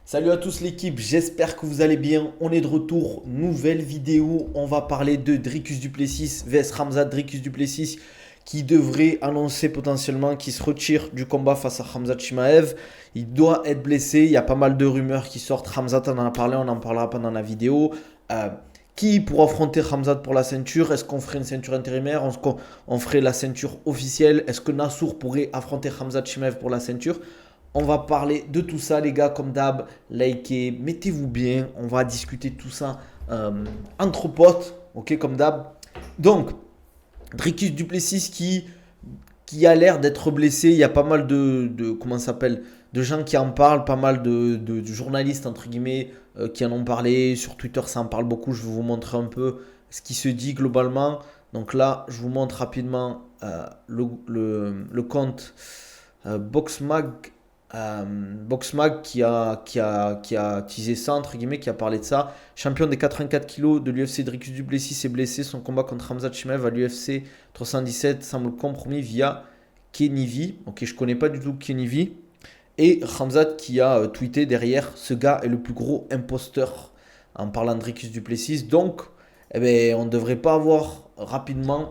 Salut à tous l'équipe, j'espère que vous allez bien. On est de retour, nouvelle vidéo. On va parler de Dricus du Plessis vs Khamzat. Dricus du Plessis qui devrait annoncer potentiellement qu'il se retire du combat face à Khamzat Chimaev. Il doit être blessé, il y a pas mal de rumeurs qui sortent. Khamzat en a parlé, on en parlera pendant la vidéo. Euh, qui pour affronter Khamzat pour la ceinture? Est-ce qu'on ferait une ceinture intérimaire? Est-ce qu'on ferait la ceinture officielle? Est-ce que Nassour pourrait affronter Khamzat Chimaev pour la ceinture? On va parler de tout ça, les gars, comme d'hab. Likez, mettez-vous bien. On va discuter de tout ça entre potes, ok, comme d'hab. Donc, Dricus Duplessis qui a l'air d'être blessé. Il y a pas mal comment ça s'appelle, de gens qui en parlent, pas mal de journalistes, entre guillemets, qui en ont parlé. Sur Twitter, ça en parle beaucoup. Je vais vous montrer un peu ce qui se dit globalement. Donc là, je vous montre rapidement le compte Boxmag Boxmag qui a teasé ça, entre guillemets, qui a parlé de ça. Champion des 84 kilos de l'UFC, Dricus du Plessis est blessé. Son combat contre Khamzat Chimaev à l'UFC 317 semble compromis via Kenny. Ok, je connais pas du tout Kenny. Et Khamzat qui a tweeté derrière, ce gars est le plus gros imposteur en parlant de Dricus du Plessis. Donc, eh ben, on ne devrait pas avoir rapidement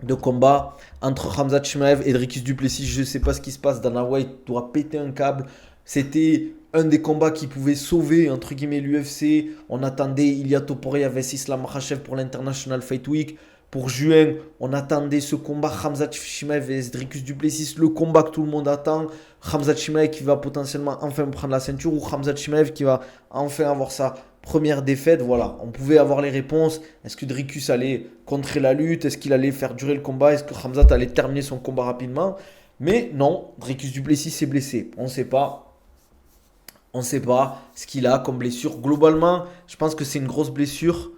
de combat entre Khamzat Chimaev et Dricus du Plessis. Je ne sais pas ce qui se passe. Dana White doit péter un câble. C'était un des combats qui pouvait sauver entre guillemets l'UFC. On attendait Ilia Topuria vs Islam Makhachev pour l'International Fight Week. Pour juin, on attendait ce combat Khamzat Chimaev vs Dricus du Plessis, le combat que tout le monde attend. Khamzat Chimaev qui va potentiellement enfin prendre la ceinture ou Khamzat Chimaev qui va enfin avoir sa première défaite. Voilà, on pouvait avoir les réponses. Est-ce que Dricus allait contrer la lutte? Est-ce qu'il allait faire durer le combat? Est-ce que Khamzat allait terminer son combat rapidement? Mais non, Dricus du Plessis s'est blessé. On ne sait pas. On ne sait pas ce qu'il a comme blessure. Globalement, je pense que c'est une grosse blessure.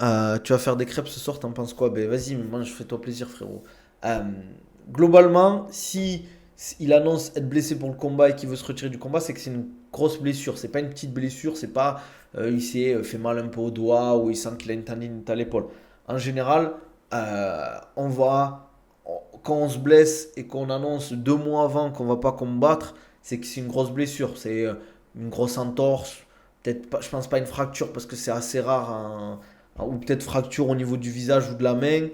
Tu vas faire des crêpes ce soir, t'en penses quoi? Ben vas-y, mange, fais-toi plaisir, frérot. Euh, Globalement, si il annonce être blessé pour le combat et qu'il veut se retirer du combat, c'est que c'est une grosse blessure. C'est pas une petite blessure, c'est pas il s'est fait mal un peu au doigt ou il sent qu'il a une tendinite à l'épaule. En général, on va quand on se blesse et qu'on annonce 2 mois avant qu'on va pas combattre, c'est que c'est une grosse blessure. C'est une grosse entorse, peut-être pas, je pense pas une fracture parce que c'est assez rare, ou peut-être fracture au niveau du visage ou de la main.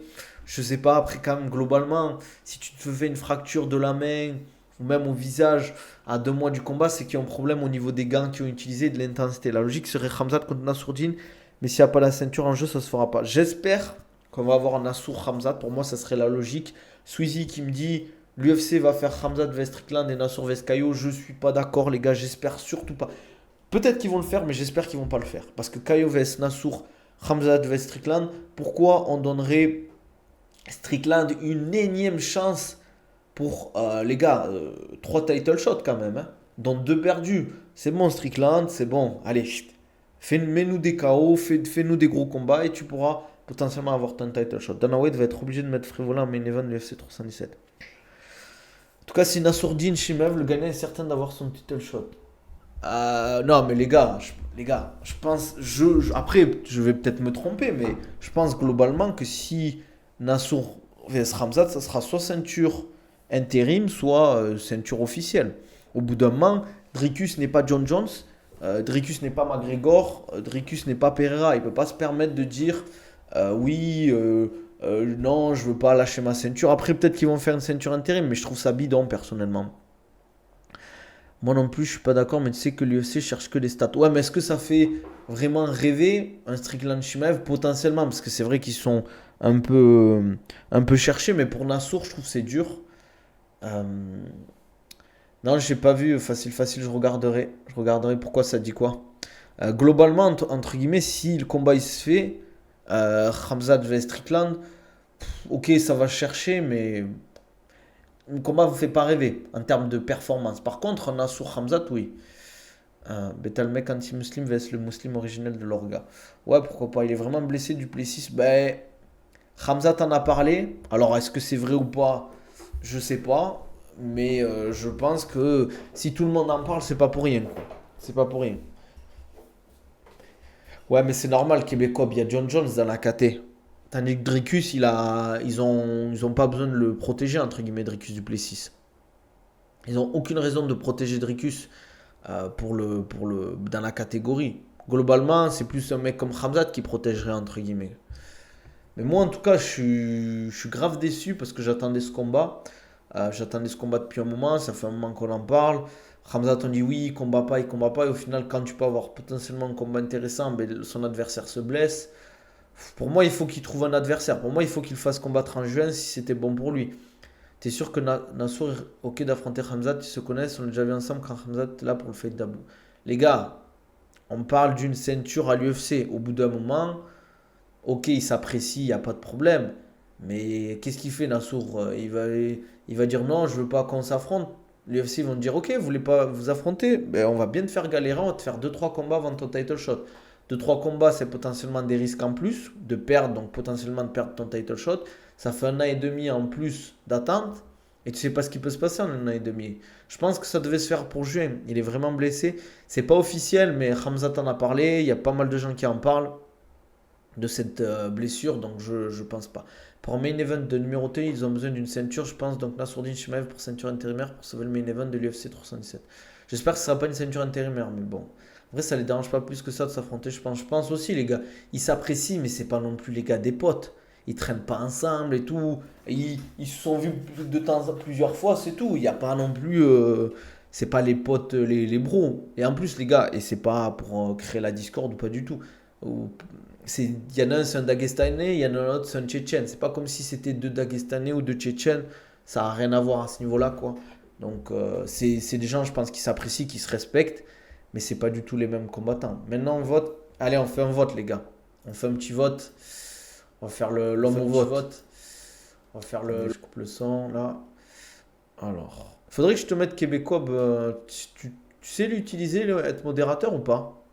Je sais pas, après quand même globalement, si tu te fais une fracture de la main ou même au visage à 2 mois du combat, c'est qu'il y a un problème au niveau des gants qu'ils ont utilisés et de l'intensité. La logique serait Khamzat contre Nassourdine, mais s'il n'y a pas la ceinture en jeu, ça se fera pas. J'espère qu'on va avoir Nassour Khamzat, pour moi ça serait la logique. Sweezy qui me dit l'UFC va faire Khamzat vs Strickland et Nassour vs Caio, je suis pas d'accord les gars, j'espère surtout pas. Peut-être qu'ils vont le faire, mais j'espère qu'ils vont pas le faire. Parce que Caio vs Nassour, Khamzat vs Strickland, pourquoi on donnerait Strickland une énième chance pour les gars, 3 title shots quand même, hein, dont 2 perdus. C'est bon Strickland, c'est bon. Allez, mets-nous des KO, fais-nous des gros combats et tu pourras potentiellement avoir ton title shot. Dana White va être obligé de mettre Frivola en main event de l'UFC 317. En tout cas, si Nassourdine Shimev, le gagnant est certain d'avoir son title shot. Non, mais les gars, je pense, après, je vais peut-être me tromper, mais je pense globalement que si Nassour vs Ramzat, ça sera soit ceinture intérim, soit ceinture officielle. Au bout d'un moment, Dricus n'est pas John Jones, Dricus n'est pas McGregor, Dricus n'est pas Pereira. Il ne peut pas se permettre de dire oui, non, je veux pas lâcher ma ceinture. Après, peut-être qu'ils vont faire une ceinture intérim, mais je trouve ça bidon personnellement. Moi non plus, je suis pas d'accord, mais tu sais que l'UFC cherche que les stats. Ouais, mais est-ce que ça fait vraiment rêver un Strickland Shimaev potentiellement? Parce que c'est vrai qu'ils sont un peu cherchés, mais pour Nassour, je trouve que c'est dur. Euh, Non, j'ai pas vu. Facile, facile, je regarderai. Je regarderai pourquoi ça dit quoi. Globalement, entre guillemets, si le combat il se fait, Khamzat vs Strickland, ok, ça va chercher, mais le combat ne vous fait pas rêver en termes de performance. Par contre, Nassour Khamzat, oui. Beta le mec anti-muslim vs le muslim originel de l'orga. Ouais, pourquoi pas. Il est vraiment blessé du Plessis. Ben, Khamzat en a parlé. Alors, est-ce que c'est vrai ou pas? Je sais pas. Mais je pense que si tout le monde en parle, c'est pas pour rien, quoi. C'est pas pour rien. Ouais, mais c'est normal, Québécois. Il y a John Jones dans la KT. Tandis que Dricus, ils ont pas besoin de le protéger, entre guillemets, Dricus du Plessis. Ils ont aucune raison de protéger Dricus. dans la catégorie. Globalement, c'est plus un mec comme Khamzat qui protégerait, entre guillemets. Mais moi, en tout cas, je suis grave déçu parce que j'attendais ce combat. J'attendais ce combat depuis un moment, ça fait un moment qu'on en parle. Khamzat, on dit oui, il combat pas, il combat pas. Et au final, quand tu peux avoir potentiellement un combat intéressant, ben, son adversaire se blesse. Pour moi, il faut qu'il trouve un adversaire. Pour moi, il faut qu'il fasse combattre en juin si c'était bon pour lui. T'es sûr que Nassour est ok d'affronter Khamzat, ils se connaissent, on l'a déjà vu ensemble quand Khamzat est là pour le fight d'Abou. Les gars, on parle d'une ceinture à l'UFC. Au bout d'un moment, ok, il s'apprécie, il n'y a pas de problème. Mais qu'est-ce qu'il fait, Nassour? Il va dire non, je veux pas qu'on s'affronte. L'UFC vont dire ok, vous voulez pas vous affronter? Ben, on va bien te faire galérer, on va te faire deux trois combats avant ton title shot. Deux trois combats, c'est potentiellement des risques en plus de perdre, donc potentiellement de perdre ton title shot. Ça fait un an et demi en plus d'attente. Et tu sais pas ce qui peut se passer en un an et demi. Je pense que ça devait se faire pour juin. Il est vraiment blessé. C'est pas officiel, mais Hamzat en a parlé. Il y a pas mal de gens qui en parlent de cette blessure, donc je pense pas. Pour un main event de numéroté, ils ont besoin d'une ceinture, je pense. Donc Nassourdine Chimaev pour ceinture intérimaire pour sauver le main event de l'UFC 317. J'espère que ce sera pas une ceinture intérimaire, mais bon. En vrai, ça les dérange pas plus que ça de s'affronter, je pense. Je pense aussi, les gars, ils s'apprécient, mais c'est pas non plus les gars des potes. Ils traînent pas ensemble et tout. Ils se sont vus plusieurs fois, c'est tout. Il n'y a pas non plus. C'est pas les potes, les bros. Et en plus, les gars, et c'est pas pour créer la discorde ou pas du tout. Ou- il y en a un, c'est un Dagestanais, il y en a un autre, c'est un Tchétchène. C'est pas comme si c'était deux Dagestanais ou deux Tchétchènes. Ça n'a rien à voir à ce niveau-là, quoi. Donc, c'est des gens, je pense, qui s'apprécient, qui se respectent, mais c'est pas du tout les mêmes combattants. Maintenant, on vote. Allez, on fait un vote, les gars. On fait un petit vote. On va faire l'homme au vote. On va faire je coupe le son, là. Alors. Faudrait que je te mette québécois. Tu sais l'utiliser, être modérateur ou pas?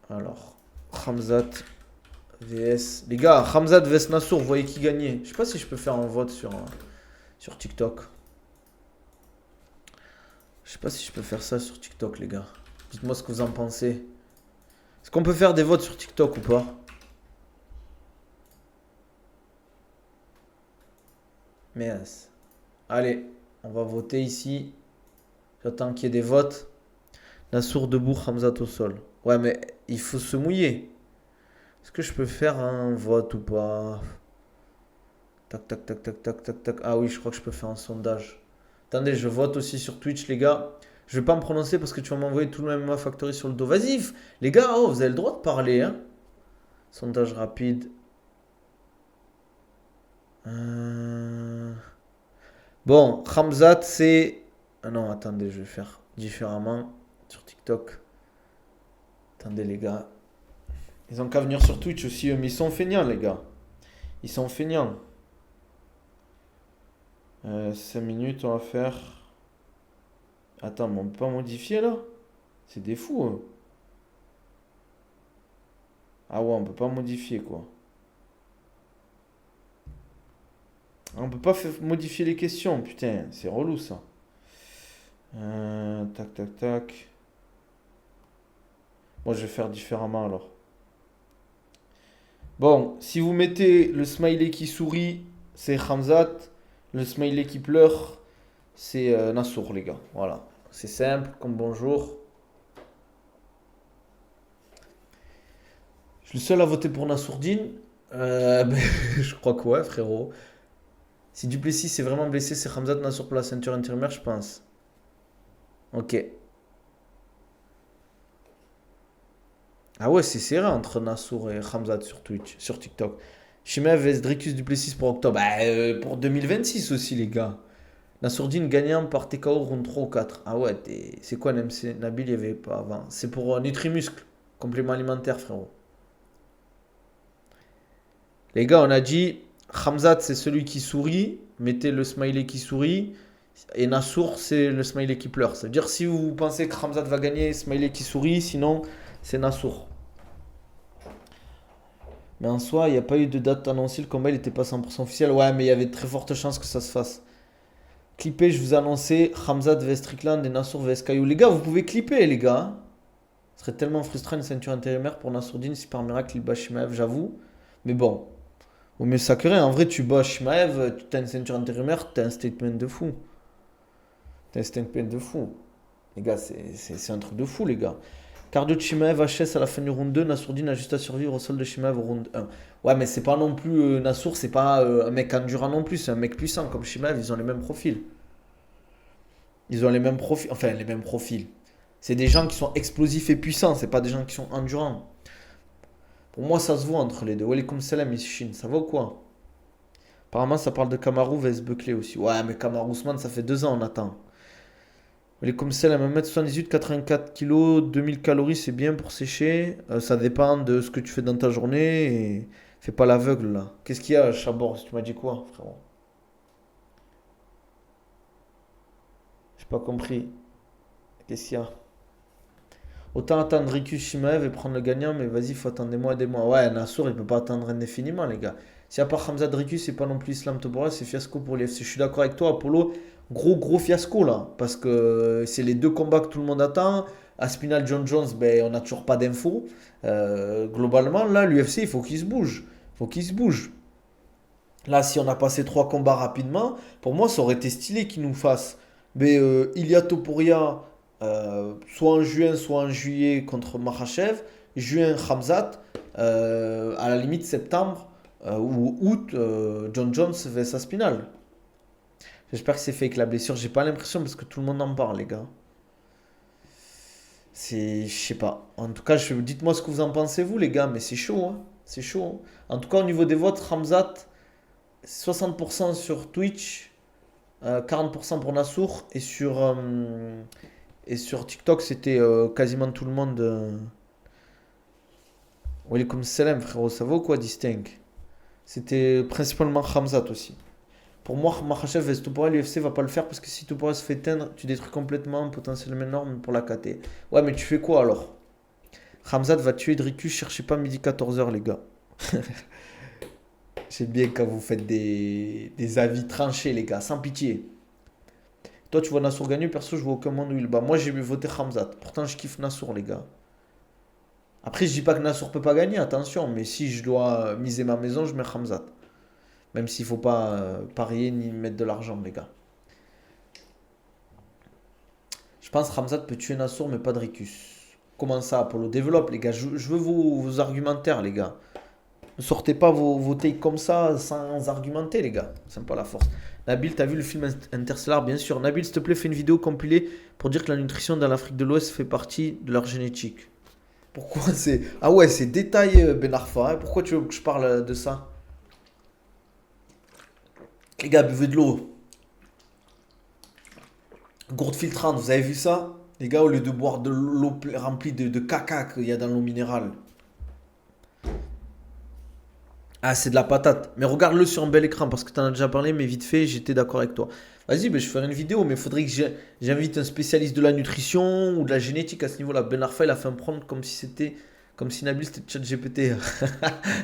Alors. Khamzat vs. Les gars, Khamzat vs Nassour, vous voyez qui gagnait? Je sais pas si je peux faire un vote sur TikTok. Je sais pas si je peux faire ça sur TikTok, les gars. Dites-moi ce que vous en pensez. Est-ce qu'on peut faire des votes sur TikTok ou pas? Mais allez, on va voter ici. J'attends qu'il y ait des votes. Nassour debout, Khamzat au sol. Ouais, mais il faut se mouiller. Est-ce que je peux faire un vote ou pas? Tac, tac, tac, tac, tac, tac, tac. Ah oui, je crois que je peux faire un sondage. Attendez, je vote aussi sur Twitch, les gars. Je vais pas me prononcer parce que tu vas m'envoyer tout le MMA Factory sur le dos. Vas-y, les gars, oh, vous avez le droit de parler, hein. Sondage rapide. Euh, Bon, Khamzat, c'est. Ah non, attendez, je vais faire différemment sur TikTok. Attendez, les gars. Ils ont qu'à venir sur Twitch aussi, eux, mais ils sont feignants, les gars. Ils sont feignants. 5 minutes, on va faire. Attends, mais on peut pas modifier là? C'est des fous, eux. Ah ouais, on peut pas modifier quoi. On peut pas modifier les questions, putain, c'est relou ça. Tac, tac, tac. Moi, je vais faire différemment alors. Bon, si vous mettez le smiley qui sourit, c'est Khamzat. Le smiley qui pleure, c'est Nassour, les gars. Voilà. C'est simple, comme bonjour. Je suis le seul à voter pour Nassourdine. Ben, je crois que ouais, frérot. Si Duplessis est vraiment blessé, c'est Khamzat Nassour pour la ceinture intérimaire, je pense. Ok. Ah ouais, c'est serré entre Nassour et Khamzat sur Twitch, sur TikTok. Chimev vs Dricus Duplessis pour octobre. Bah, pour 2026 aussi, les gars. Nassourdine gagnant par TKO round 3 ou 4. Ah ouais, c'est quoi l'MC Nabil, il n'y avait pas avant. C'est pour Nutrimuscle. Complément alimentaire, frérot. Les gars, on a dit Khamzat, c'est celui qui sourit. Mettez le smiley qui sourit. Et Nassour, c'est le smiley qui pleure. Ça veut dire si vous pensez que Khamzat va gagner, smiley qui sourit. Sinon, c'est Nassour. Mais en soi, il n'y a pas eu de date annoncée. Le combat, il n'était pas 100% officiel. Ouais, mais il y avait de très fortes chances que ça se fasse. Clipper, je vous ai annoncé Khamzat vs Strickland et Nassour vs Kayou. Les gars, vous pouvez clipper, les gars, hein. Ce serait tellement frustrant une ceinture intérimaire pour Nassourdine si par miracle il bat Shimaev, j'avoue. Mais bon, au mieux ça que rien. En vrai, tu bats Shimaev, tu as une ceinture intérimaire, t'as un statement de fou. T'as un statement de fou. Les gars, c'est un truc de fou, les gars. Cardio de Chimaev, HS à la fin du round 2. Nassourdine a juste à survivre au sol de Chimaev au round 1. Ouais, mais c'est pas non plus. Nassour, c'est pas un mec endurant non plus. C'est un mec puissant comme Chimaev. Ils ont les mêmes profils. Ils ont les mêmes profils. Enfin, les mêmes profils. C'est des gens qui sont explosifs et puissants. C'est pas des gens qui sont endurants. Pour moi, ça se voit entre les deux. Walaikum salam, Ishin. Ça va ou quoi? Apparemment, ça parle de Kamaru vs Buckley aussi. Ouais, mais Kamaru Ousmane, ça fait 2 ans, on attend. Walaikum salam, 1m78, 84 kg, 2000 calories, c'est bien pour sécher. Ça dépend de ce que tu fais dans ta journée. Et fais pas l'aveugle là. Qu'est-ce qu'il y a, Chabor? Tu m'as dit quoi, frérot? J'ai pas compris. Qu'est-ce qu'il y a? Autant attendre Rikus Shimaev et prendre le gagnant, mais vas-y, faut attendre des mois et des mois. Ouais, Nassour, il peut pas attendre indéfiniment, les gars. Si à part Hamza Rikus, c'est pas non plus Islam Toborah, c'est fiasco pour l'UFC. Je suis d'accord avec toi, Apollo. Gros fiasco là. Parce que c'est les deux combats que tout le monde attend. Aspinal John Jones, ben, on n'a toujours pas d'infos. Globalement, là, l'UFC, il faut qu'il se bouge. Il faut qu'il se bouge. Là, si on a passé 3 combats rapidement, pour moi, ça aurait été stylé qu'ils nous fassent. Mais Ilia Topuria, soit en juin, soit en juillet contre Makhachev. Juin, Khamzat. À la limite, septembre ou août, John Jones vs Aspinal. J'espère que c'est fait avec la blessure. J'ai pas l'impression parce que tout le monde en parle, les gars. Je sais pas. En tout cas, dites-moi ce que vous en pensez, vous, les gars. Mais c'est chaud, hein. C'est chaud, hein. En tout cas, au niveau des votes, Khamzat, 60% sur Twitch, 40% pour Nassour et sur TikTok c'était quasiment tout le monde. Walaikum salam frérot, ça va ou quoi Distinct? C'était principalement Khamzat aussi. Pour moi, Makhachev vs Topuria, l'UFC va pas le faire parce que si Topuria se fait éteindre, tu détruis complètement potentiellement énorme pour la KT. Ouais, mais tu fais quoi alors? Khamzat va tuer Dricus, cherchez pas midi 14h les gars. J'aime bien quand vous faites des avis tranchés les gars, sans pitié. Toi, tu vois Nassour gagner, perso, je vois aucun monde où il bat. Moi, j'ai voté Khamzat. Pourtant, je kiffe Nassour, les gars. Après, je dis pas que Nassour peut pas gagner, attention. Mais si je dois miser ma maison, je mets Khamzat. Même s'il faut pas parier ni mettre de l'argent, les gars. Je pense que Khamzat peut tuer Nassour, mais pas Dricus. Comment ça, Apollo? Développe, les gars. Je veux vos argumentaires, les gars. Ne sortez pas vos takes comme ça sans argumenter, les gars. C'est pas la force. Nabil, t'as vu le film Interstellar? Bien sûr. Nabil, s'il te plaît, fais une vidéo compilée pour dire que la nutrition dans l'Afrique de l'Ouest fait partie de leur génétique. Pourquoi c'est... Ah ouais, c'est détaillé, Ben Arfa, hein. Pourquoi tu veux que je parle de ça? Les gars, buvez de l'eau. Gourde filtrante, vous avez vu ça? Les gars, au lieu de boire de l'eau remplie de caca qu'il y a dans l'eau minérale. Ah, c'est de la patate. Mais regarde-le sur un bel écran parce que tu en as déjà parlé, mais vite fait, j'étais d'accord avec toi. Vas-y, ben, je ferai une vidéo, mais il faudrait que j'invite un spécialiste de la nutrition ou de la génétique à ce niveau-là. Ben Arfa, il a fait un prompt comme si Nabil c'était ChatGPT.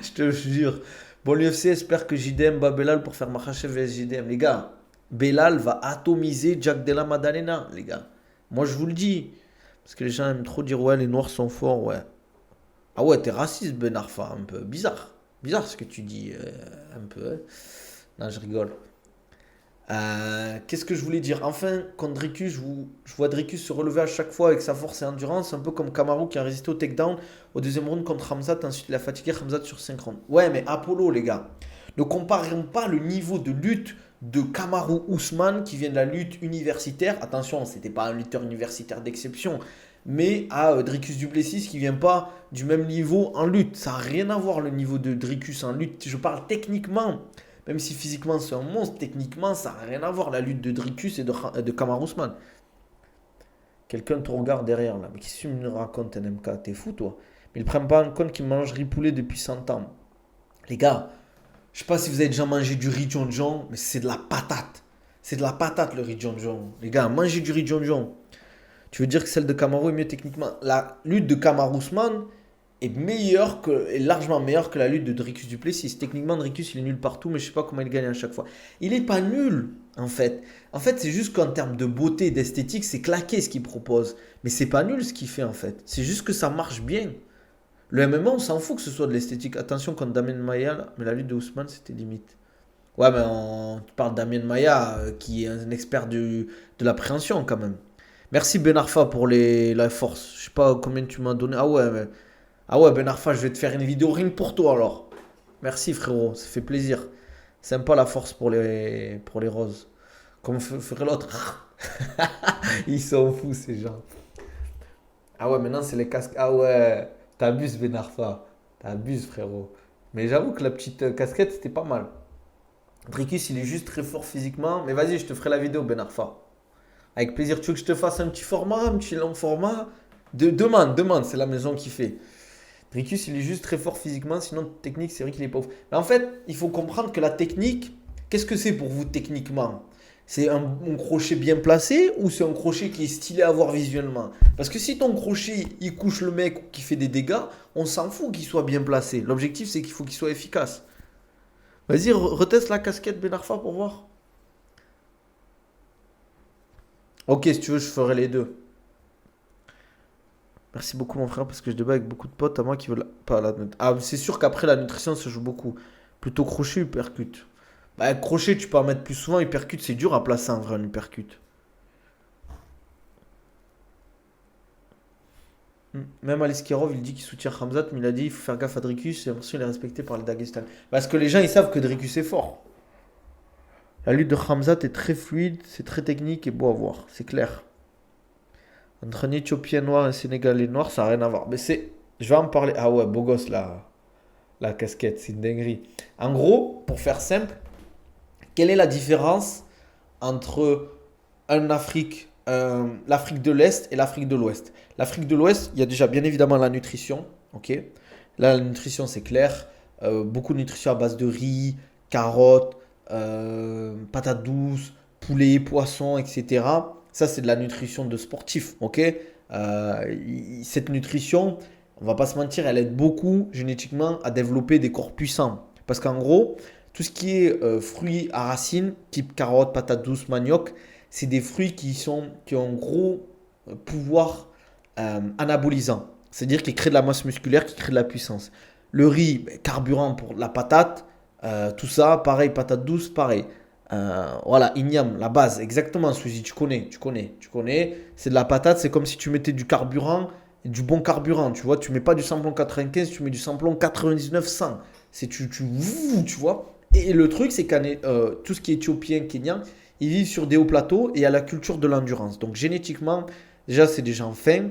Je te jure. Bon, l'UFC espère que JDM bat Belal pour faire Makhachev vs JDM. Les gars, Belal va atomiser Jack Della Maddalena, les gars. Moi, je vous le dis. Parce que les gens aiment trop dire, ouais, les Noirs sont forts, ouais. Ah ouais, t'es raciste, Ben Arfa, un peu bizarre. Bizarre ce que tu dis, un peu, hein. Non, je rigole. Qu'est-ce que je voulais dire? Enfin, contre Dricus, je vois Dricus se relever à chaque fois avec sa force et endurance, un peu comme Kamaru qui a résisté au takedown au deuxième round contre Khamzat, ensuite il a fatigué Khamzat sur 5 rounds. Ouais, mais Apollo, les gars, ne comparons pas le niveau de lutte de Kamaru Ousmane qui vient de la lutte universitaire. Attention, c'était pas un lutteur universitaire d'exception, mais à Dricus du Plessis qui vient pas du même niveau en lutte. Ça n'a rien à voir le niveau de Dricus en lutte. Je parle techniquement. Même si physiquement c'est un monstre, techniquement ça n'a rien à voir la lutte de Dricus et de Kamaru Usman. Quelqu'un te regarde derrière là. Mais qu'est-ce que tu me racontes, NMK? T'es fou toi? Mais ils prennent pas en compte qu'ils mangent ripoulet depuis 100 ans. Les gars, je sais pas si vous avez déjà mangé du riz John John, mais c'est de la patate. C'est de la patate le riz John John. Les gars, mangez du riz John John. Tu veux dire que celle de Kamaru est mieux techniquement? La lutte de Kamaru Usman est largement meilleure que la lutte de Dricus du Plessis. Techniquement, Dricus il est nul partout, mais je sais pas comment il gagne à chaque fois. Il est pas nul, en fait. En fait, c'est juste qu'en termes de beauté, d'esthétique, c'est claqué ce qu'il propose. Mais c'est pas nul ce qu'il fait, en fait. C'est juste que ça marche bien. Le MMA, on s'en fout que ce soit de l'esthétique. Attention, contre Damien Maia, là, mais la lutte de Ousmane, c'était limite. Ouais, mais on parle de Damien Maia, qui est un expert de l'appréhension, quand même. Merci Ben Arfa pour la force. Je sais pas combien tu m'as donné. Ah ouais, Ben Arfa, je vais te faire une vidéo rien que pour toi alors. Merci frérot, ça fait plaisir. Sympa la force pour les roses. Comme ferait l'autre. Ils sont fous ces gens. Ah ouais, maintenant c'est les casques. Ah ouais, t'abuses Ben Arfa. T'abuses frérot. Mais j'avoue que la petite casquette c'était pas mal. Dricus il est juste très fort physiquement. Mais vas-y, je te ferai la vidéo Ben Arfa. Avec plaisir, tu veux que je te fasse un petit format, un petit long format demande, c'est la maison qui fait. Dricus, il est juste très fort physiquement, sinon technique, c'est vrai qu'il est pauvre. Mais en fait, il faut comprendre que la technique, qu'est-ce que c'est pour vous techniquement? C'est un crochet bien placé ou c'est un crochet qui est stylé à voir visuellement? Parce que si ton crochet, il couche le mec ou qu'il fait des dégâts, on s'en fout qu'il soit bien placé. L'objectif, c'est qu'il faut qu'il soit efficace. Vas-y, reteste la casquette Ben Arfa pour voir. Ok, si tu veux, je ferai les deux. Merci beaucoup mon frère parce que je débat avec beaucoup de potes à moi qui veulent pas la nutrition. Ah, c'est sûr qu'après la nutrition ça joue beaucoup. Plutôt crochet, hypercute. Bah crochet tu peux en mettre plus souvent, hypercute c'est dur à placer en vrai un hypercute. Même Aliskirov il dit qu'il soutient Ramzat mais il a dit il faut faire gaffe à Dricus et l'impression il est respecté par les Daghestan. Parce que les gens ils savent que Dricus est fort. La lutte de Ramzat est très fluide, c'est très technique et beau à voir, c'est clair. Entre un Éthiopien noir et un Sénégalais noir ça n'a rien à voir. Mais c'est... Je vais en parler. Ah ouais, beau gosse là. La casquette, c'est une dinguerie. En gros, pour faire simple, quelle est la différence entre l'Afrique de l'Est et l'Afrique de l'Ouest? L'Afrique de l'Ouest, il y a déjà bien évidemment la nutrition. Ok. Là, la nutrition, c'est clair. Beaucoup de nutrition à base de riz, carottes, patates douces, poulet, poisson, etc. Ça, c'est de la nutrition de sportif. Ok. Cette nutrition, on va pas se mentir, elle aide beaucoup génétiquement à développer des corps puissants. Parce qu'en gros, tout ce qui est fruits à racines, type carottes, patates douces, manioc, c'est des fruits qui ont un gros pouvoir anabolisant. C'est-à-dire qu'ils créent de la masse musculaire, qui créent de la puissance. Le riz, ben, carburant pour la patate, tout ça, pareil, patate douce, pareil. Voilà, igname, la base, exactement, Suzy, tu connais. C'est de la patate, c'est comme si tu mettais du carburant, du bon carburant, tu vois. Tu mets pas du samplon 95, tu mets du samplon 99-100. C'est tu vois. Et le truc, c'est que tout ce qui est éthiopien, kenyan, ils vivent sur des hauts plateaux et à la culture de l'endurance. Donc génétiquement, déjà, c'est des gens fins.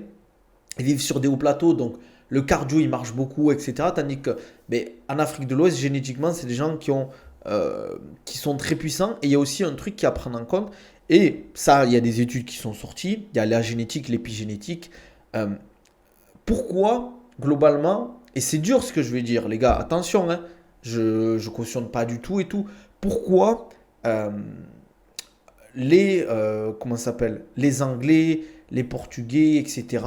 Ils vivent sur des hauts plateaux, donc le cardio, il marche beaucoup, etc. Tandis que mais en Afrique de l'Ouest, génétiquement, c'est des gens qui sont très puissants. Et il y a aussi un truc qui est à prendre en compte. Et ça, il y a des études qui sont sorties. Il y a la génétique, l'épigénétique. Euh, Pourquoi, globalement, et c'est dur ce que je vais dire, les gars, attention, hein, je ne cautionne pas du tout et tout. Pourquoi euh, comment ça s'appelle, les Anglais, les Portugais, etc.,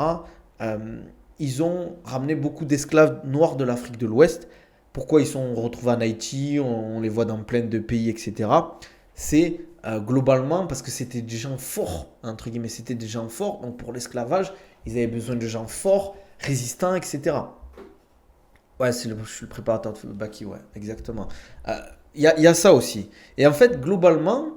euh, ils ont ramené beaucoup d'esclaves noirs de l'Afrique de l'Ouest. Pourquoi ils sont retrouvés en Haïti, on les voit dans plein de pays, etc. C'est globalement parce que c'était des gens forts, entre guillemets, c'était des gens forts. Donc pour l'esclavage, ils avaient besoin de gens forts, résistants, etc. Ouais, je suis le préparateur de Baki, ouais, exactement. Il y a ça aussi. Et en fait, globalement,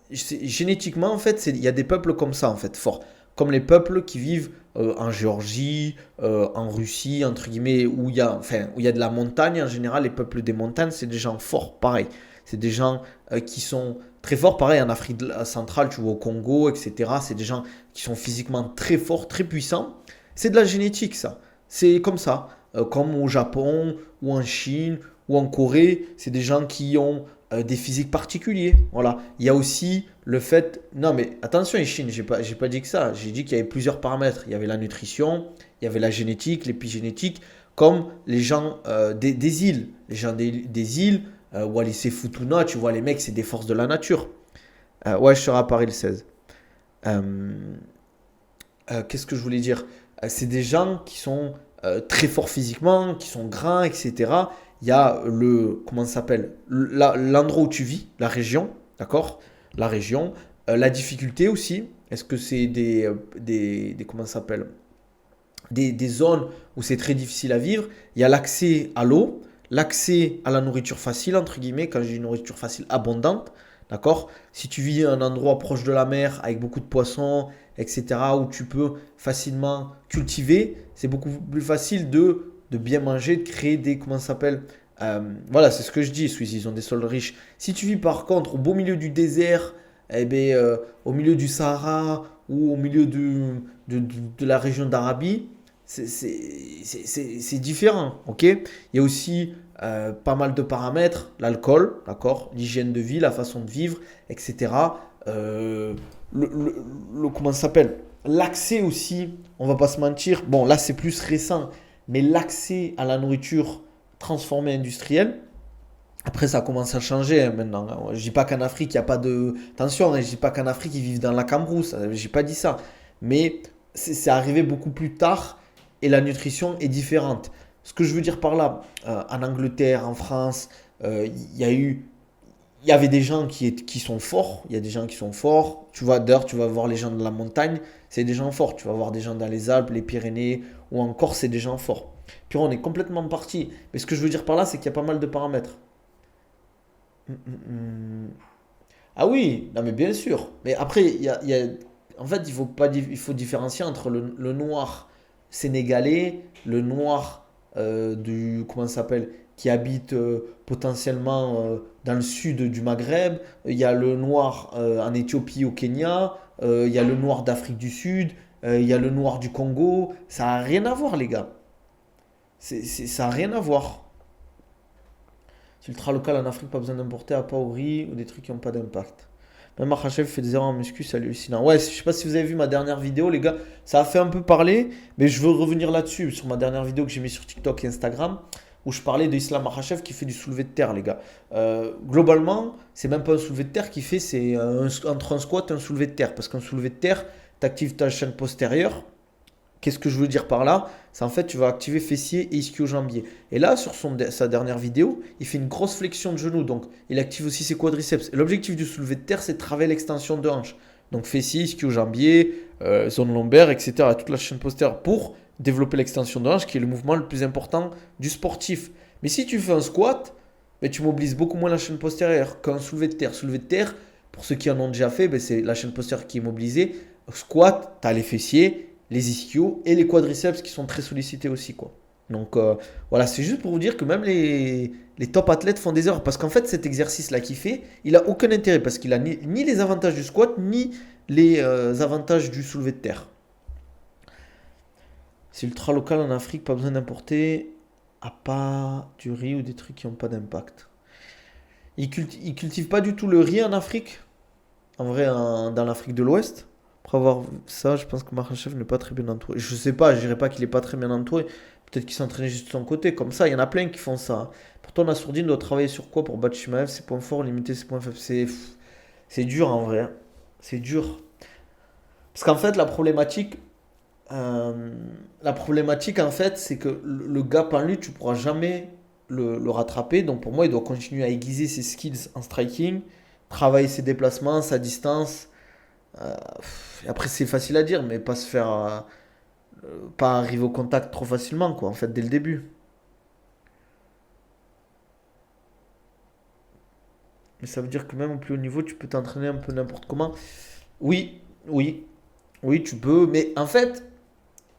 génétiquement, en fait, il y a des peuples comme ça, en fait, forts. Comme les peuples qui vivent en Géorgie, en Russie, entre guillemets, où il y a de la montagne. En général, les peuples des montagnes, c'est des gens forts, pareil. C'est des gens qui sont très forts, pareil, en Afrique centrale, tu vois, au Congo, etc. C'est des gens qui sont physiquement très forts, très puissants. C'est de la génétique, ça. C'est comme ça. Comme au Japon, ou en Chine, ou en Corée, c'est des gens qui ont des physiques particuliers. Voilà. Il y a aussi le fait. Non, mais attention, en Chine, j'ai pas dit que ça. J'ai dit qu'il y avait plusieurs paramètres. Il y avait la nutrition, il y avait la génétique, l'épigénétique, comme les gens des îles. Les gens des îles, Wallis et Futuna, tu vois, les mecs, c'est des forces de la nature. Ouais, je serai à Paris le 16. Euh, Qu'est-ce que je voulais dire? C'est des gens qui sont très forts physiquement, qui sont gras, etc. Il y a comment ça s'appelle? L'endroit où tu vis, la région, d'accord? La région. La difficulté aussi. Est-ce que c'est comment ça s'appelle? Des zones où c'est très difficile à vivre. Il y a l'accès à l'eau, l'accès à la nourriture facile, entre guillemets, quand j'ai une nourriture facile abondante, D'accord? Si tu vis à un endroit proche de la mer avec beaucoup de poissons, etc., où tu peux facilement cultiver, c'est beaucoup plus facile de bien manger, de créer des, comment ça s'appelle? Voilà, c'est ce que je dis, Suisse, ils ont des sols riches. Si tu vis par contre au beau milieu du désert, eh ben, au milieu du Sahara ou au milieu de la région d'Arabie, c'est différent, ok? Il y a aussi pas mal de paramètres, l'alcool, d'accord, l'hygiène de vie, la façon de vivre, etc. Euh, Comment ça s'appelle? L'accès aussi, on va pas se mentir. Bon, là c'est plus récent, mais l'accès à la nourriture transformée industrielle. Après, ça commence à changer hein, maintenant. Je dis pas qu'en Afrique, il n'y a pas de. Attention, hein, je dis pas qu'en Afrique, ils vivent dans la cambrousse. J'ai pas dit ça. Mais c'est arrivé beaucoup plus tard et la nutrition est différente. Ce que je veux dire par là, en Angleterre, en France, il y a eu. Il y avait des gens qui sont forts. Il y a des gens qui sont forts. Tu vois, d'ailleurs, tu vas voir les gens de la montagne, c'est des gens forts. Tu vas voir des gens dans les Alpes, les Pyrénées ou encore, c'est des gens forts. Puis on est complètement parti. Mais ce que je veux dire par là, c'est qu'il y a pas mal de paramètres. Mm, mm, mm. Ah oui, non mais bien sûr. Mais après, en fait, il faut différencier entre le noir sénégalais, le noir comment ça s'appelle, qui habite potentiellement dans le sud du Maghreb. Il y a le noir en Éthiopie, au Kenya. Il y a le noir d'Afrique du Sud. Il y a le noir du Congo. Ça n'a rien à voir, les gars. Ça n'a rien à voir. C'est ultra local en Afrique, pas besoin d'importer à part au riz ou des trucs qui n'ont pas d'impact. Même Makhachev fait des erreurs en muscu, c'est hallucinant. Ouais, je sais pas si vous avez vu ma dernière vidéo, les gars. Ça a fait un peu parler, mais je veux revenir là-dessus, sur ma dernière vidéo que j'ai mise sur TikTok et Instagram, où je parlais de Islam Makhachev qui fait du soulevé de terre, les gars. Globalement, c'est même pas un soulevé de terre qu'il fait, c'est entre un squat et un soulevé de terre. Parce qu'un soulevé de terre, tu actives ta chaîne postérieure. Qu'est-ce que je veux dire par là? C'est en fait, tu vas activer fessier et ischio-jambier. Et là, sur sa dernière vidéo, il fait une grosse flexion de genou. Donc, il active aussi ses quadriceps. Et l'objectif du soulevé de terre, c'est de travailler l'extension de hanche. Donc, fessier, ischio-jambier, zone lombaire, etc. Toute la chaîne postérieure pour développer l'extension de hanche, qui est le mouvement le plus important du sportif. Mais si tu fais un squat, ben, tu mobilises beaucoup moins la chaîne postérieure qu'un soulevé de terre. Soulevé de terre, pour ceux qui en ont déjà fait, ben, c'est la chaîne postérieure qui est mobilisée. Squat, tu as les fessiers, les ischios et les quadriceps qui sont très sollicités aussi, quoi. Donc voilà, c'est juste pour vous dire que même les top athlètes font des erreurs. Parce qu'en fait, cet exercice-là qu'il fait, il n'a aucun intérêt. Parce qu'il a ni les avantages du squat, ni les avantages du soulevé de terre. C'est ultra local en Afrique, pas besoin d'importer à part du riz ou des trucs qui n'ont pas d'impact. Ils cultivent pas du tout le riz en Afrique. En vrai, dans l'Afrique de l'Ouest. Après avoir vu ça, je pense que Makhachev n'est pas très bien entouré. Je sais pas, je dirais pas qu'il est pas très bien entouré. Peut-être qu'il s'entraînait juste de son côté. Comme ça, il y en a plein qui font ça. Pourtant, Nassourdine doit travailler sur quoi pour battre Shimaev, ses points forts, limiter ses points faibles. C'est dur en vrai, hein. C'est dur. Parce qu'en fait, la problématique en fait, c'est que le gap en lui, tu pourras jamais le rattraper. Donc pour moi, il doit continuer à aiguiser ses skills en striking, travailler ses déplacements, sa distance. Et après, c'est facile à dire, mais pas se faire, pas arriver au contact trop facilement, quoi, en fait, dès le début. Mais ça veut dire que même au plus haut niveau, tu peux t'entraîner un peu n'importe comment. Oui, oui, oui, tu peux. Mais en fait,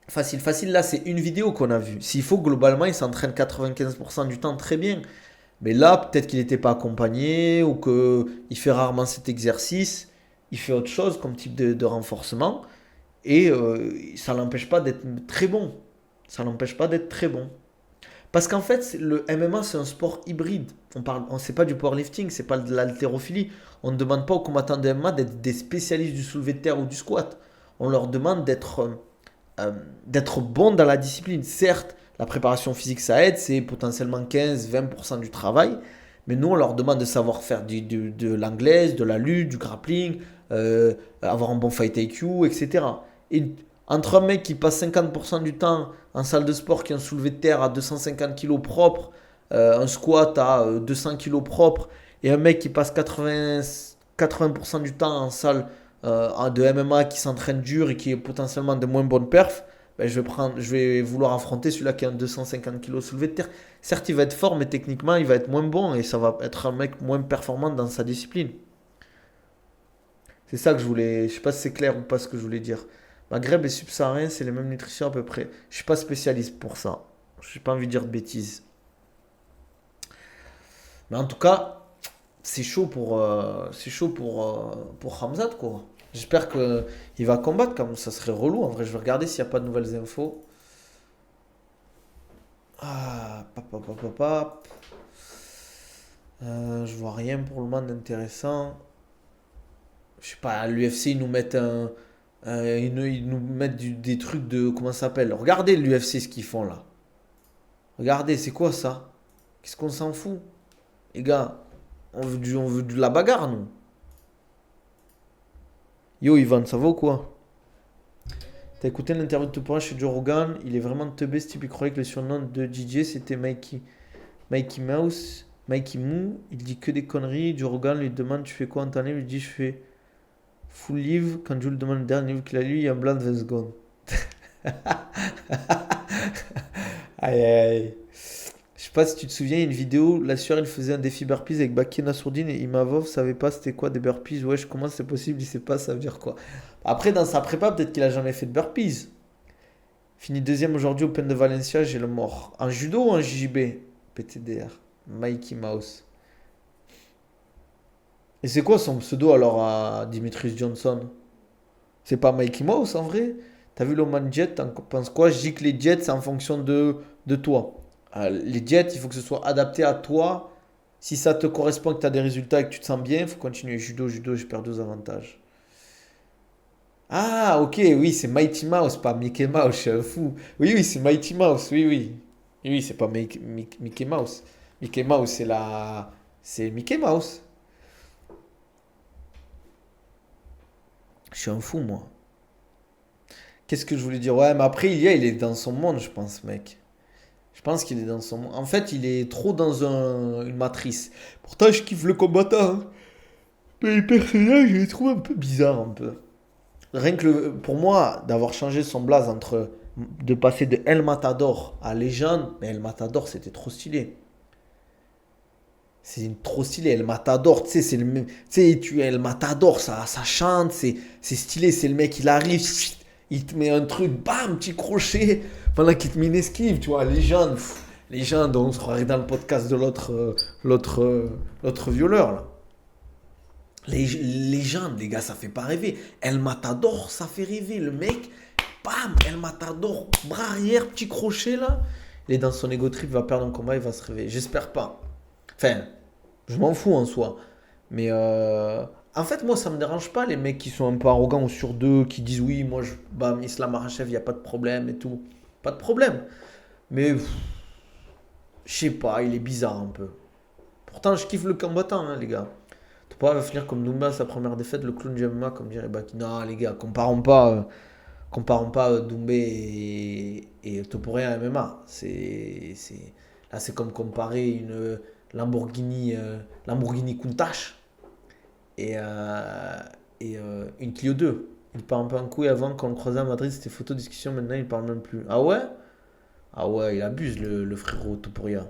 facile, facile, là, c'est une vidéo qu'on a vue. S'il faut, globalement, il s'entraîne 95% du temps très bien. Mais là, peut-être qu'il n'était pas accompagné ou qu'il fait rarement cet exercice. Il fait autre chose comme type de renforcement. Et ça l'empêche pas d'être très bon. Ça l'empêche pas d'être très bon. Parce qu'en fait, le MMA, c'est un sport hybride. C'est pas du powerlifting, c'est pas de l'haltérophilie. On ne demande pas aux combattants de MMA d'être des spécialistes du soulevé de terre ou du squat. On leur demande d'être bons dans la discipline. Certes, la préparation physique, ça aide, c'est potentiellement 15-20% du travail. Mais nous, on leur demande de savoir faire de l'anglaise, de la lutte, du grappling, avoir un bon fight IQ, etc. Et entre un mec qui passe 50% du temps en salle de sport qui a un soulevé de terre à 250 kg propre, un squat à 200 kg propre, et un mec qui passe 80% du temps en salle de MMA qui s'entraîne dur et qui est potentiellement de moins bonne perf, ben je vais vouloir affronter celui-là qui a un 250 kg soulevé de terre. Certes, il va être fort, mais techniquement, il va être moins bon et ça va être un mec moins performant dans sa discipline. C'est ça que je voulais. Je sais pas si c'est clair ou pas ce que je voulais dire. Maghreb et subsaharien, c'est les mêmes nutritions à peu près. Je suis pas spécialiste pour ça. Je n'ai pas envie de dire de bêtises. Mais en tout cas, c'est chaud pour Hamzat, quoi. J'espère que il va combattre, comme ça serait relou. En vrai, je vais regarder s'il n'y a pas de nouvelles infos. Ah, pap, pap, pap, pap, pap. Je vois rien pour le moment d'intéressant. Je sais pas, à l'UFC, ils nous mettent des trucs de. Comment ça s'appelle? Regardez l'UFC ce qu'ils font là. Regardez, c'est quoi ça? Qu'est-ce qu'on s'en fout? Les gars, on veut de la bagarre, nous. Yo, Ivan, ça va ou quoi? T'as écouté l'interview de Toporek chez Joe Rogan? Il est vraiment teubé, ce type. Il croyait que le surnom de DJ c'était Mikey Mouse. Mikey Moo. Il dit que des conneries. Joe Rogan lui demande: tu fais quoi en temps libre? Il dit: je fais full livre. Quand Joe lui demande le dernier livre qu'il a lu, il y a un blanc de 20 secondes. Aïe aïe aïe. Je sais pas si tu te souviens, il y a une vidéo, la sueur, il faisait un défi burpees avec Baki Nassourdine et Imavov savait pas c'était quoi des burpees. Ouais, comment c'est possible, il sait pas, ça veut dire quoi. Après, dans sa prépa, peut-être qu'il a jamais fait de burpees. Fini deuxième aujourd'hui, Open de Valencia, j'ai le mort. En judo ou en JJB? PTDR. Mikey Mouse. Et c'est quoi son pseudo alors à Dimitrius Johnson? C'est pas Mikey Mouse en vrai? T'as vu l'Oman Jet, t'en penses quoi? Je dis que les jets, c'est en fonction de toi. Les jets, il faut que ce soit adapté à toi. Si ça te correspond, que tu as des résultats et que tu te sens bien, il faut continuer. Judo, judo, je perds deux avantages. Ah, ok, oui, c'est Mighty Mouse, pas Mickey Mouse, je suis un fou. Oui, oui, c'est Mighty Mouse, oui, oui. Oui, oui, c'est pas Mickey Mouse. Mickey Mouse, c'est Mickey Mouse. Je suis un fou, moi. Qu'est-ce que je voulais dire? Ouais, mais après, il est dans son monde, je pense, mec. Je pense qu'il est dans son monde. En fait, il est trop dans une matrice. Pourtant, je kiffe le combattant, hein. Mais le personnage, je le trouve un peu bizarre, un peu. Rien que pour moi, d'avoir changé son blaze de passer de El Matador à Légende, mais El Matador, c'était trop stylé. C'est trop stylé, El Matador, tu sais, c'est le même. Tu sais, tu es El Matador, ça chante, c'est stylé, c'est le mec, il arrive, il te met un truc, bam, petit crochet, pendant qu'il te met une esquive, tu vois, Légende, Légende, on se croirait dans le podcast de l'autre violeur, là. Légende, les gars, ça fait pas rêver. El Matador, ça fait rêver. Le mec, bam, El Matador, bras arrière, petit crochet là. Il est dans son ego trip, il va perdre un combat, il va se réveiller. J'espère pas. Enfin, je m'en fous en soi. Mais en fait, moi, ça me dérange pas les mecs qui sont un peu arrogants ou sur deux, qui disent oui, moi, bam, Islam Makhachev, il n'y a pas de problème et tout. Pas de problème. Mais je sais pas, il est bizarre un peu. Pourtant, je kiffe le combattant, hein, les gars. Topa va finir comme Dumba sa première défaite, le clown du MMA, comme dirait Baki. Non, les gars, comparons pas Doumbé et Toporé à MMA. Là, c'est comme comparer une Lamborghini Countach et, une Clio 2. Il part un peu en couille avant, quand on le croisait à Madrid, c'était photo discussion, maintenant il parle même plus. Ah ouais? Ah ouais, il abuse le frérot Topuria.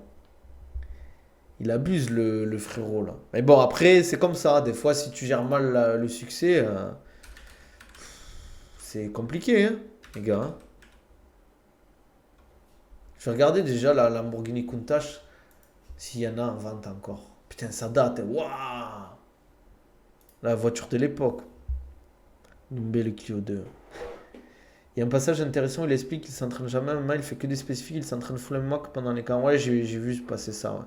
Il abuse le frérot là. Mais bon, après, c'est comme ça. Des fois, si tu gères mal le succès, c'est compliqué, hein, les gars, hein. Je vais regarder déjà la Lamborghini Countach, s'il y en a en vente encore. Putain, ça date, hein. Waouh! La voiture de l'époque. Une belle Clio 2. Il y a un passage intéressant où il explique qu'il s'entraîne jamais MMA, il fait que des spécifiques, il s'entraîne full MMA que pendant les camps. Ouais, j'ai vu passer ça, ouais.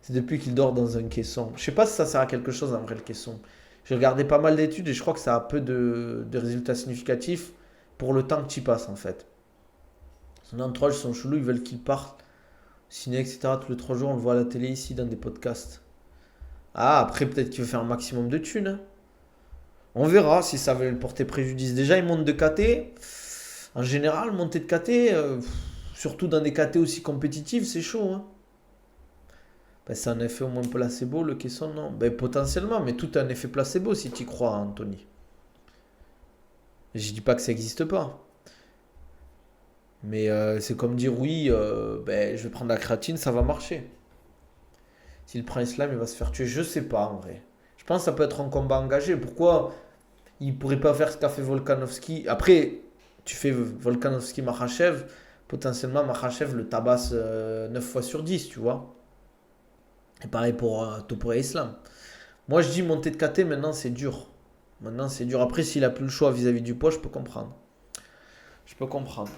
C'est depuis qu'il dort dans un caisson. Je sais pas si ça sert à quelque chose en vrai le caisson. J'ai regardé pas mal d'études et je crois que ça a peu de résultats significatifs pour le temps que tu y passes en fait. Son entourage sont chelous, ils veulent qu'il parte, ciné, etc. Tous les 3 jours, on le voit à la télé ici dans des podcasts. Ah, après peut-être qu'il veut faire un maximum de thunes, hein. On verra si ça va lui porter préjudice. Déjà, il monte de KT. En général, monter de KT, surtout dans des KT aussi compétitifs, c'est chaud, hein. Ben, c'est un effet au moins placebo, le caisson, non? Ben, potentiellement, mais tout est un effet placebo si tu y crois, Anthony. Je dis pas que ça n'existe pas. Mais c'est comme dire oui, ben, je vais prendre la créatine, ça va marcher. S'il prend Islam, il va se faire tuer. Je sais pas en vrai. Je pense que ça peut être un combat engagé. Pourquoi il pourrait pas faire ce qu'a fait Volkanovski. Après, tu fais Volkanovski-Makhachev, potentiellement Makhachev le tabasse 9 fois sur 10, tu vois. Et pareil pour Topuria Islam. Moi, je dis monter de KT, maintenant c'est dur. Maintenant c'est dur. Après, s'il a plus le choix vis-à-vis du poids, je peux comprendre. Je peux comprendre.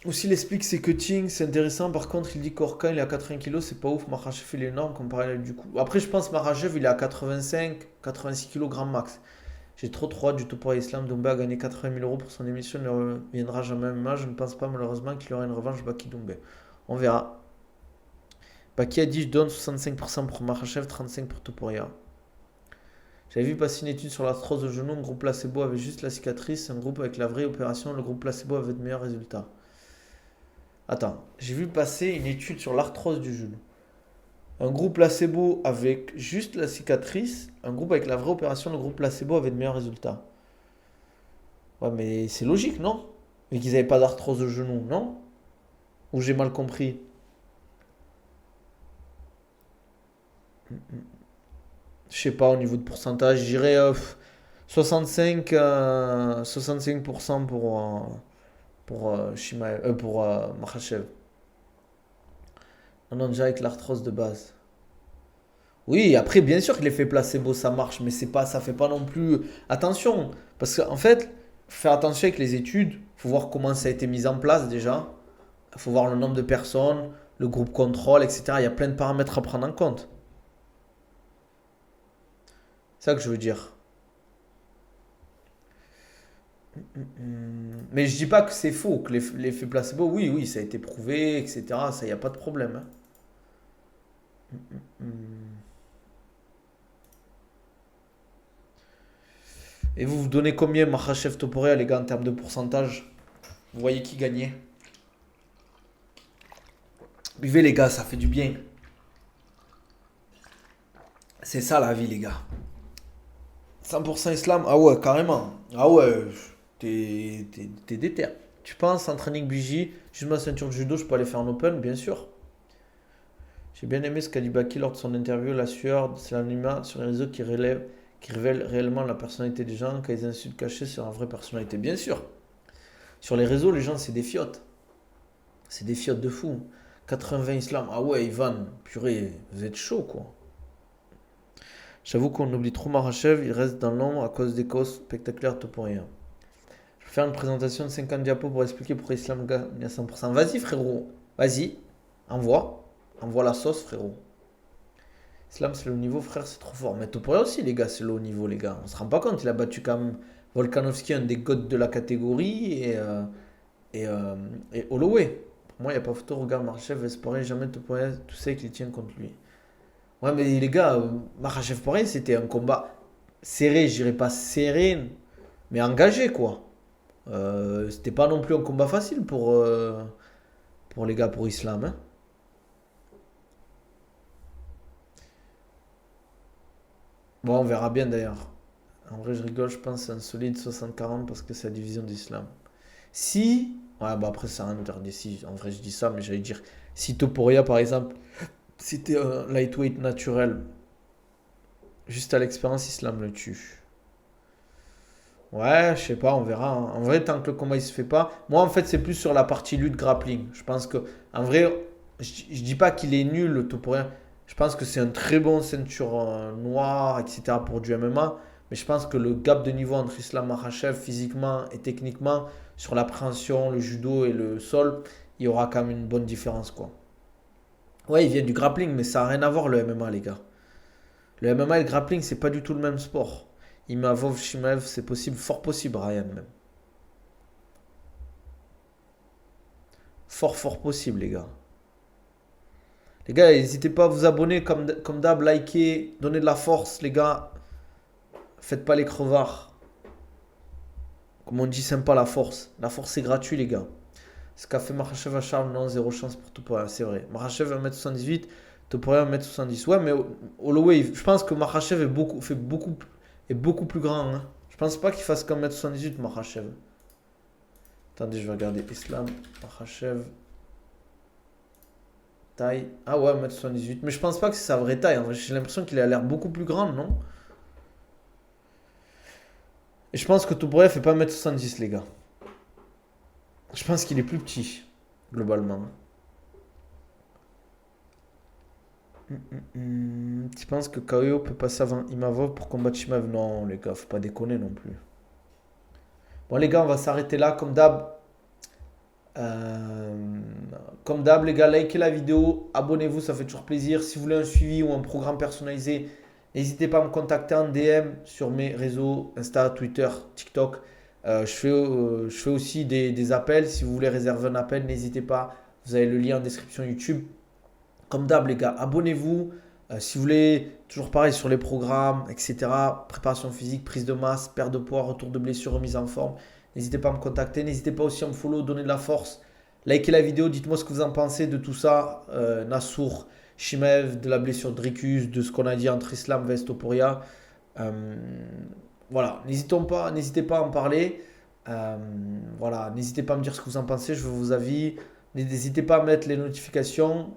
Aussi, il explique ses cuttings, c'est intéressant. Par contre, il dit qu'Orkan il est à 80 kilos, c'est pas ouf. Makhachev il est énorme comparé à du coup. Après, je pense Makhachev il est à 85, 86 kilos grand max. J'ai trop hâte du tout pour Islam. Doumbé a gagné 80 000 euros pour son émission. Il ne reviendra jamais à MMA. Je ne pense pas malheureusement qu'il y aura une revanche Baki Doumbé. On verra. Baki a dit je donne 65% pour Makhachev, 35% pour Topuria. J'avais vu passer une étude sur l'arthrose au genou. Un groupe placebo avait juste la cicatrice. Un groupe avec la vraie opération. Le groupe placebo avait de meilleurs résultats. Attends, j'ai vu passer une étude sur l'arthrose du genou. Un groupe placebo avec juste la cicatrice, un groupe avec la vraie opération, le groupe placebo avait de meilleurs résultats. Ouais, mais c'est logique, non? Mais qu'ils n'avaient pas d'arthrose au genou, non? Ou j'ai mal compris? Je sais pas, au niveau de pourcentage, je dirais 65, 65% pour Makhachev. Non, non, déjà avec l'arthrose de base. Oui, après, bien sûr que l'effet placebo, ça marche, mais c'est pas, ça fait pas non plus. Attention, parce qu'en fait, faire attention avec les études, faut voir comment ça a été mis en place déjà. Il faut voir le nombre de personnes, le groupe contrôle, etc. Il y a plein de paramètres à prendre en compte. C'est ça que je veux dire. Mais je dis pas que c'est faux, que l'effet placebo, oui, oui, ça a été prouvé, etc. Ça, il n'y a pas de problème, hein. Et vous donnez combien Makhachev Topuria, les gars, en termes de pourcentage? Vous voyez qui gagnait? Buvez, les gars, ça fait du bien. C'est ça la vie, les gars. 100% islam, ah ouais, carrément. Ah ouais, t'es déter. Tu penses, en training BJ, juste ma ceinture de judo, je peux aller faire un open, bien sûr. J'ai bien aimé ce qu'a dit Baki lors de son interview, la sueur, c'est l'anonymat sur les réseaux qui révèle réellement la personnalité des gens, quand ils insultent cachés sur la vraie personnalité. Bien sûr. Sur les réseaux, les gens, c'est des fiottes. C'est des fiottes de fou. 80 islam, ah ouais, Ivan, purée, vous êtes chaud, quoi. J'avoue qu'on oublie trop Marachev, il reste dans l'ombre à cause des causes spectaculaires tout pour rien. Je vais faire une présentation de 50 diapos pour expliquer pourquoi Islam gagne à 100%. Vas-y frérot, vas-y, envoie. Envoie la sauce frérot. Islam c'est le haut niveau frère, c'est trop fort. Mais Topuria aussi les gars, c'est le haut niveau les gars. On se rend pas compte, il a battu quand même Volkanovski, un des goats de la catégorie, et, euh, et Holloway. Pour moi il n'y a pas photo, regarde Marachev, espérer jamais Topuria, tout ça qu'il tient contre lui. Ouais, mais les gars, Makhachev Poirier, c'était un combat serré, je dirais pas serré, mais engagé, quoi. C'était pas non plus un combat facile pour les gars, pour Islam, hein. Bon, on verra bien d'ailleurs. En vrai, je rigole, je pense que c'est un solide 60-40 parce que c'est la division d'Islam. Si. Ouais, bah après, ça n'a rien de dire d'ici. En vrai, je dis ça, mais j'allais dire. Si Topuria, par exemple, c'était un lightweight naturel, juste à l'expérience, Islam le tue. Ouais, je sais pas, on verra, hein. En vrai, tant que le combat il se fait pas. Moi, en fait, c'est plus sur la partie lutte grappling. Je pense que, en vrai, je dis pas qu'il est nul, le tout pour rien. Je pense que c'est un très bon ceinture noire, etc. pour du MMA. Mais je pense que le gap de niveau entre Islam Makhachev physiquement et techniquement, sur l'appréhension, le judo et le sol, il y aura quand même une bonne différence, quoi. Ouais, il vient du grappling, mais ça n'a rien à voir le MMA, les gars. Le MMA et le grappling, c'est pas du tout le même sport. Imavov, Shimaev, c'est possible, fort possible, Ryan même. Fort possible, les gars. Les gars, n'hésitez pas à vous abonner comme d'hab, liker, donner de la force, les gars. Faites pas les crevards. Comme on dit, sympa la force. La force, c'est gratuit, les gars. Ce qu'a fait Makhachev à Charles, non, zéro chance pour Topuria, c'est vrai. Makhachev 1m78, Topuria 1m70. Ouais, mais Holloway, je pense que Makhachev est beaucoup plus grand, hein. Je pense pas qu'il fasse qu'un 1m78, Makhachev. Attendez, je vais regarder Islam, Makhachev. taille. Ah ouais, 1m78. Mais je pense pas que c'est sa vraie taille. En vrai, j'ai l'impression qu'il a l'air beaucoup plus grand, non? Et je pense que Topuria fait pas 1m70, les gars. Je pense qu'il est plus petit, globalement. Tu penses que KO peut passer avant Imavov pour combattre Shimaev? Non, les gars, faut pas déconner non plus. Bon, les gars, on va s'arrêter là. Euh, Comme d'hab, les gars, likez la vidéo, abonnez-vous, ça fait toujours plaisir. Si vous voulez un suivi ou un programme personnalisé, n'hésitez pas à me contacter en DM sur mes réseaux Insta, Twitter, TikTok. Je fais aussi des appels. Si vous voulez réserver un appel, n'hésitez pas. Vous avez le lien en description YouTube. Comme d'hab, les gars, abonnez-vous. Si vous voulez, toujours pareil sur les programmes, etc. Préparation physique, prise de masse, perte de poids, retour de blessure, remise en forme. N'hésitez pas à me contacter. N'hésitez pas aussi à me follow, donner de la force. Likez la vidéo, dites-moi ce que vous en pensez de tout ça. Nassour, Shimev, de la blessure de Dricus, de ce qu'on a dit entre Islam et Topuria. Euh, voilà, n'hésitez pas à en parler. Euh, voilà, n'hésitez pas à me dire ce que vous en pensez, je veux vos avis. N'hésitez pas à mettre les notifications.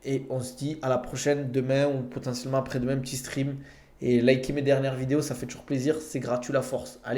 Et on se dit à la prochaine, demain ou potentiellement après-demain, petit stream. Et likez mes dernières vidéos, ça fait toujours plaisir. C'est gratuit la force. Allez.